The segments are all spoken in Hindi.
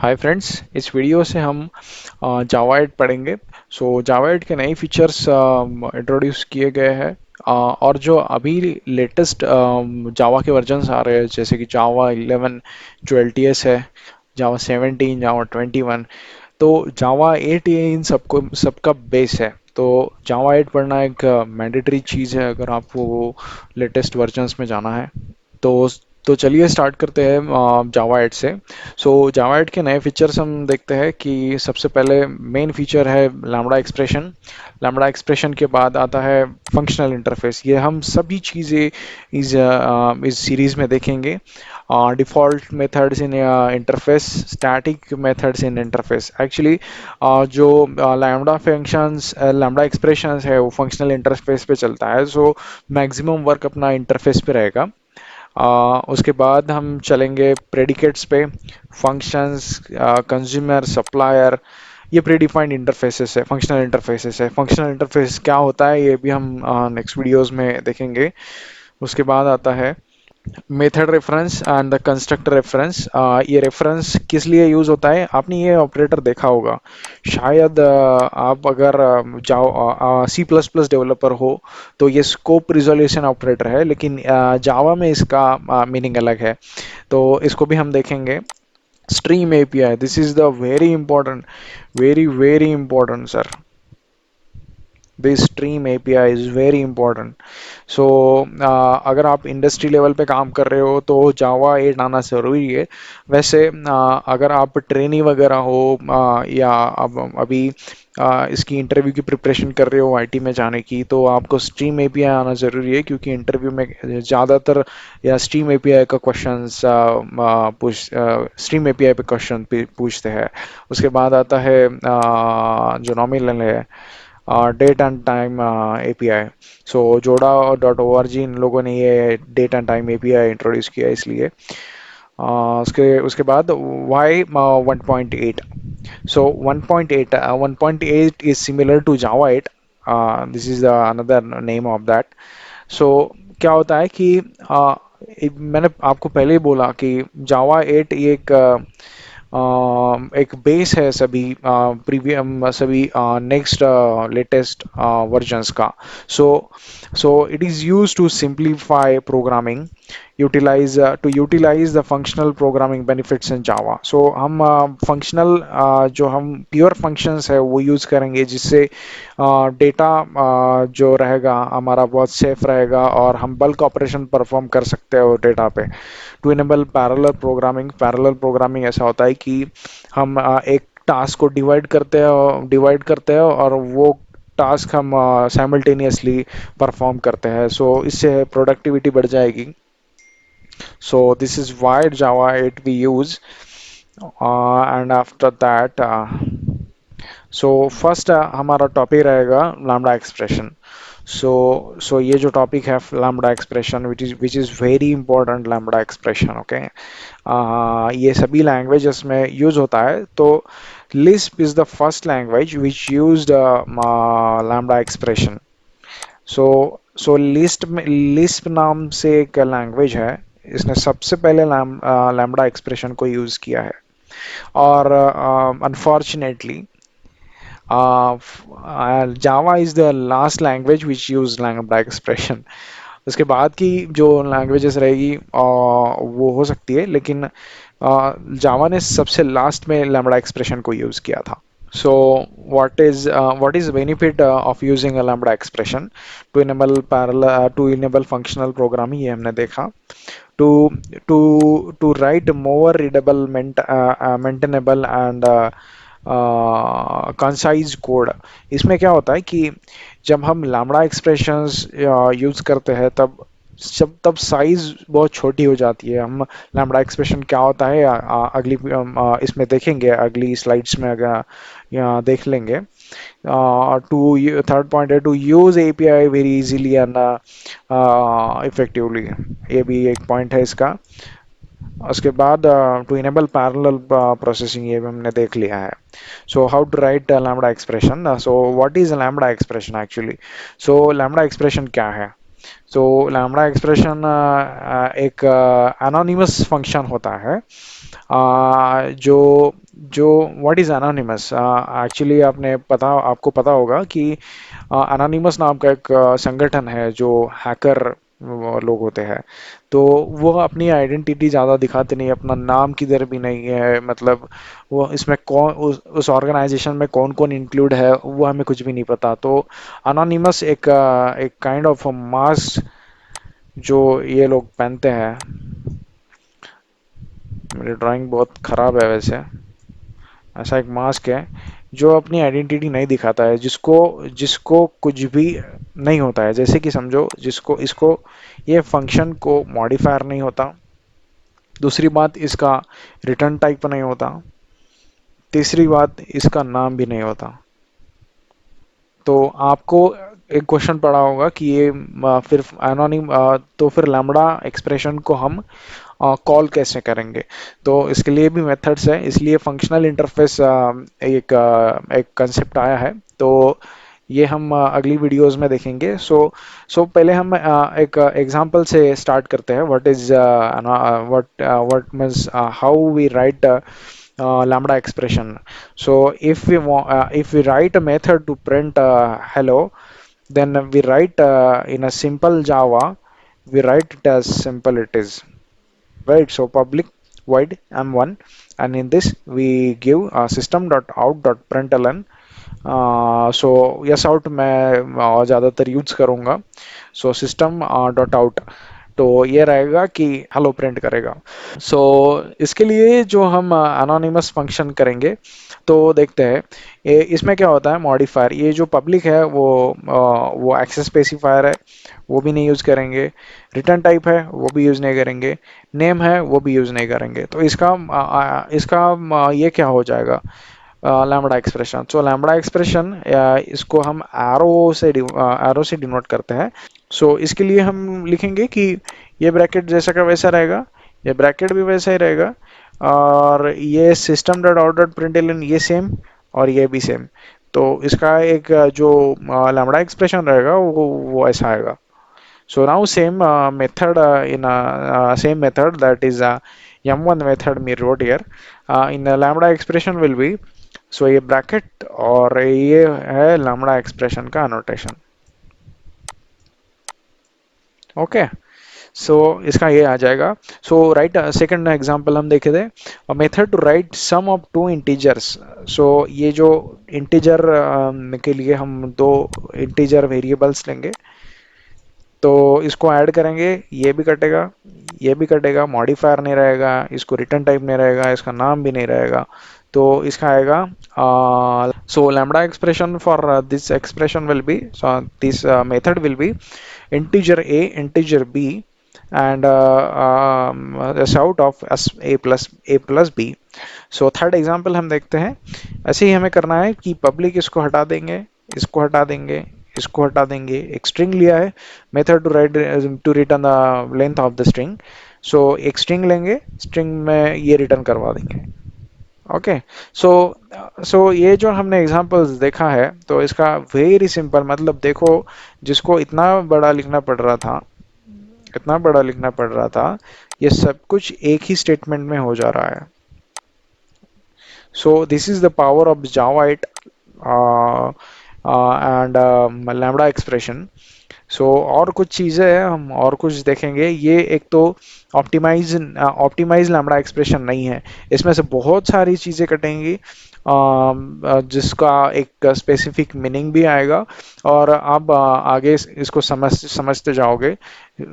हाय फ्रेंड्स, इस वीडियो से हम जावा 8 पढ़ेंगे। जावा 8 के नए फीचर्स इंट्रोड्यूस किए गए हैं। और जो अभी लेटेस्ट जावा के वर्जन्स आ रहे हैं, जैसे कि जावा 11 जो एलटीएस है, जावा 17, जावा 21। तो जावा 8 ये इन सबका बेस है। तो जावा 8 पढ़ना एक मैंडेटरी चीज़ है अगर आपको लेटेस्ट वर्जन्स में जाना है। तो तो चलिए स्टार्ट करते हैं जावा 8 से। जावा 8 के नए फीचर्स हम देखते हैं कि सबसे पहले मेन फीचर है लैम्बडा एक्सप्रेशन। लैम्बडा एक्सप्रेशन के बाद आता है फंक्शनल इंटरफेस। ये हम सभी चीज़ें इस सीरीज में देखेंगे। Default methods in interface, static methods in interface. Actually जो लैम्बडा फंक्शंस, लैम्बडा एक्सप्रेशंस है, वो फंक्शनल इंटरफेस पे चलता है। मैक्सिमम वर्क अपना इंटरफेस पे रहेगा। उसके बाद हम चलेंगे प्रेडिकेट्स पे, फंक्शंस, कंज्यूमर, सप्लायर। ये प्रीडिफाइंड इंटरफेसेस है, फंक्शनल इंटरफेसेस है। फंक्शनल इंटरफेस क्या होता है ये भी हम नेक्स्ट वीडियोस में देखेंगे। उसके बाद आता है method reference and the constructor reference. ये रेफरेंस किस लिए यूज होता है, आपने ये ऑपरेटर देखा होगा शायद। आप अगर जाओ सी प्लस प्लस डेवलपर हो तो ये स्कोप रिजोल्यूशन ऑपरेटर है, लेकिन जावा में इसका मीनिंग अलग है। तो इसको भी हम देखेंगे। Stream API, this is the very important, very very important sir. This stream API is very important. So अगर आप इंडस्ट्री लेवल पे काम कर रहे हो तो जावा 8 आना ज़रूरी है। वैसे अगर आप ट्रेनी वगैरह हो, या अब अभी इसकी इंटरव्यू की प्रिपरेशन कर रहे हो आईटी में जाने की, तो आपको स्ट्रीम एपीआई आना ज़रूरी है, क्योंकि इंटरव्यू में ज़्यादातर या स्ट्रीम एपीआई का क्वेश्चंस पूछ स्ट्रीम एपीआई पे क्वेश्चन पूछते हैं। उसके बाद आता है जो नॉमिनल है, date and time API. Joda dot O R G, इन लोगों ने ये date and time API introduce किया इसलिए। उसके उसके बाद वाई 1.8। 1.8 is similar to Java 8. This is another name of that. सो क्या होता है कि मैंने आपको पहले ही बोला कि जावा 8 ये एक बेस है सभी प्रीवियम सभी नेक्स्ट लेटेस्ट वर्जन्स का। So it is use to simplify programming, utilize the functional programming benefits in Java. हम फंक्शनल जो हम प्योर फंक्शंस है वो यूज़ करेंगे, जिससे डेटा जो रहेगा हमारा बहुत सेफ रहेगा और हम बल्क ऑपरेशन परफॉर्म कर सकते हैं वो डेटा पे। To enable parallel programming, parallel programming ऐसा होता है कि हम एक टास्क को डिवाइड करते हैं और वो टास्क हम साइमल्टेनियसली परफॉर्म करते हैं। इससे प्रोडक्टिविटी बढ़ जाएगी। This is why Java 8 we use. And after that, first हमारा टॉपिक रहेगा लैम्बडा एक्सप्रेशन। ये जो टॉपिक है lambda expression, which is very important. Lambda expression, okay, ये सभी लैंग्वेजेस में यूज होता है। तो Lisp is the first language which used lambda expression. So Lisp नाम से एक लैंग्वेज है, इसने सबसे पहले लैम्बडा एक्सप्रेशन को यूज किया है। और unfortunately Java is the last language which use lambda expression. उसके बाद की जो लैंग्वेजेस रहेगी वो हो सकती है, लेकिन जावा ने सबसे लास्ट में लैम्बडा एक्सप्रेशन को यूज किया था। What is the benefit of using a lambda expression? To enable functional programming, ये हमने देखा। to to write more readable, maintainable and concise code. इसमें क्या होता है कि जब हम लैम्बडा एक्सप्रेशंस यूज करते हैं तब साइज बहुत छोटी हो जाती है। हम लैम्बडा एक्सप्रेशन क्या होता है अगली इसमें देखेंगे, अगली स्लाइड्स में अगर यहाँ देख लेंगे। टू थर्ड पॉइंट है to use API very easily and effectively, ये भी एक पॉइंट है इसका। उसके बाद टू इनेबल पैरेलल प्रोसेसिंग, ये भी हमने देख लिया है। How to write lambda expression. What is lambda expression actually? Lambda expression क्या है? तो लैम्बडा एक्सप्रेशन एक एनोनिमस फंक्शन होता है, जो जो व्हाट इज एनोनिमस एक्चुअली आपको पता होगा कि एनोनिमस नाम का एक संगठन है जो हैकर लोग होते हैं। तो वो अपनी आइडेंटिटी ज़्यादा दिखाते नहीं, अपना नाम किधर भी नहीं है, मतलब वो इसमें कौन उस ऑर्गेनाइजेशन में कौन कौन इंक्लूड है वो हमें कुछ भी नहीं पता। तो अनोनिमस एक काइंड ऑफ मास्क जो ये लोग पहनते हैं। मेरी ड्राइंग बहुत ख़राब है वैसे। ऐसा एक मास्क है जो अपनी आइडेंटिटी नहीं दिखाता है, जिसको जिसको कुछ भी नहीं होता है। जैसे कि समझो, जिसको इसको ये फंक्शन को मॉडिफायर नहीं होता। दूसरी बात, इसका रिटर्न टाइप नहीं होता। तीसरी बात, इसका नाम भी नहीं होता। तो आपको एक क्वेश्चन पड़ा होगा कि ये फिर एनोनिम तो फिर लैम्बडा एक्सप्रेशन को हम कॉल कैसे करेंगे। तो इसके लिए भी मेथड्स है, इसलिए फंक्शनल इंटरफेस एक कंसेप्ट आया है। तो ये हम अगली वीडियोस में देखेंगे। सो पहले हम एक एग्जांपल से स्टार्ट करते हैं। What is what means how we write lambda expression. So if we write a method to print hello, then we write in a simple Java, we write it as simple it is, right? So public void m1, and in this we give system.out.println. So yes out मैं ज़्यादातर यूज करूँगा। सो सिस्टम डॉट आउट, तो ये रहेगा कि हेलो प्रिंट करेगा। सो इसके लिए जो हम अनोनिमस फंक्शन करेंगे, तो देखते हैं इसमें क्या होता है। मॉडिफायर, ये जो पब्लिक है वो एक्सेस स्पेसिफायर है, वो भी नहीं यूज़ करेंगे। रिटर्न टाइप है वो भी यूज़ नहीं करेंगे। नेम है वो भी यूज़ नहीं करेंगे। तो इसका ये क्या हो जाएगा, लैम्बडा एक्सप्रेशन। सो लैम्बडा एक्सप्रेशन इसको हम एरो से डिनोट करते हैं। सो इसके लिए हम लिखेंगे कि ये ब्रैकेट जैसा का वैसा रहेगा, ये ब्रैकेट भी वैसा ही रहेगा, और ये system dot out dot println ये सेम, और ये भी सेम। तो इसका एक जो लैम्बडा एक्सप्रेशन रहेगा वो ऐसा आएगा। So now same method same method, that is m1 method we wrote here. In the lambda expression will be, so ये bracket और ये है lambda expression का annotation. ओके, सो इसका ये आ जाएगा। सो राइट सेकंड एग्जांपल हम देखे थे, method to write sum of two integers. So ये जो इंटीजर के लिए हम दो इंटीजर वेरिएबल्स लेंगे, तो इसको ऐड करेंगे, ये भी कटेगा, ये भी कटेगा, मॉडिफायर नहीं रहेगा, इसको रिटर्न टाइप नहीं रहेगा, इसका नाम भी नहीं रहेगा। तो इसका आएगा so lambda expression for this expression will be, so this method will be integer a, integer b, and a shout of a plus b. So third example हम देखते हैं। ऐसे ही हमें करना है कि पब्लिक इसको हटा देंगे, इसको हटा देंगे, इसको हटा देंगे। एक स्ट्रिंग लिया है, method to return the length of the string. So एक स्ट्रिंग लेंगे, स्ट्रिंग में ये रिटर्न करवा देंगे। ओके, सो सो ये जो हमने एग्जांपल्स देखा है, तो इसका वेरी सिंपल मतलब देखो, जिसको इतना बड़ा लिखना पड़ रहा था, इतना बड़ा लिखना पड़ रहा था, ये सब कुछ एक ही स्टेटमेंट में हो जा रहा है। So this is the power of Java 8 and lambda expression. So और कुछ चीज़ें हैं, हम और कुछ देखेंगे। ये एक तो ऑप्टिमाइज लैम्बडा एक्सप्रेशन नहीं है, इसमें से बहुत सारी चीज़ें कटेंगी, जिसका एक स्पेसिफिक मीनिंग भी आएगा, और आप आगे इसको समझते जाओगे।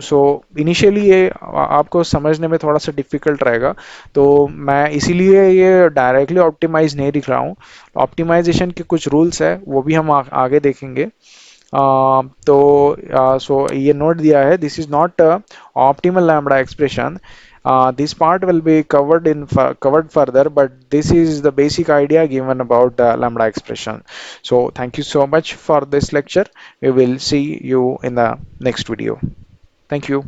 सो इनिशियली ये आपको समझने में थोड़ा सा डिफिकल्ट रहेगा, तो मैं इसीलिए ये डायरेक्टली ऑप्टिमाइज नहीं लिख रहा हूँ। ऑप्टिमाइजेशन के कुछ रूल्स है, वो भी हम आगे देखेंगे। तो सो ये नोट दिया है, this is not optimal lambda expression. This part will be covered further, but this is the basic idea given about lambda expression. So thank you so much for this lecture. We will see you in the next video. Thank you.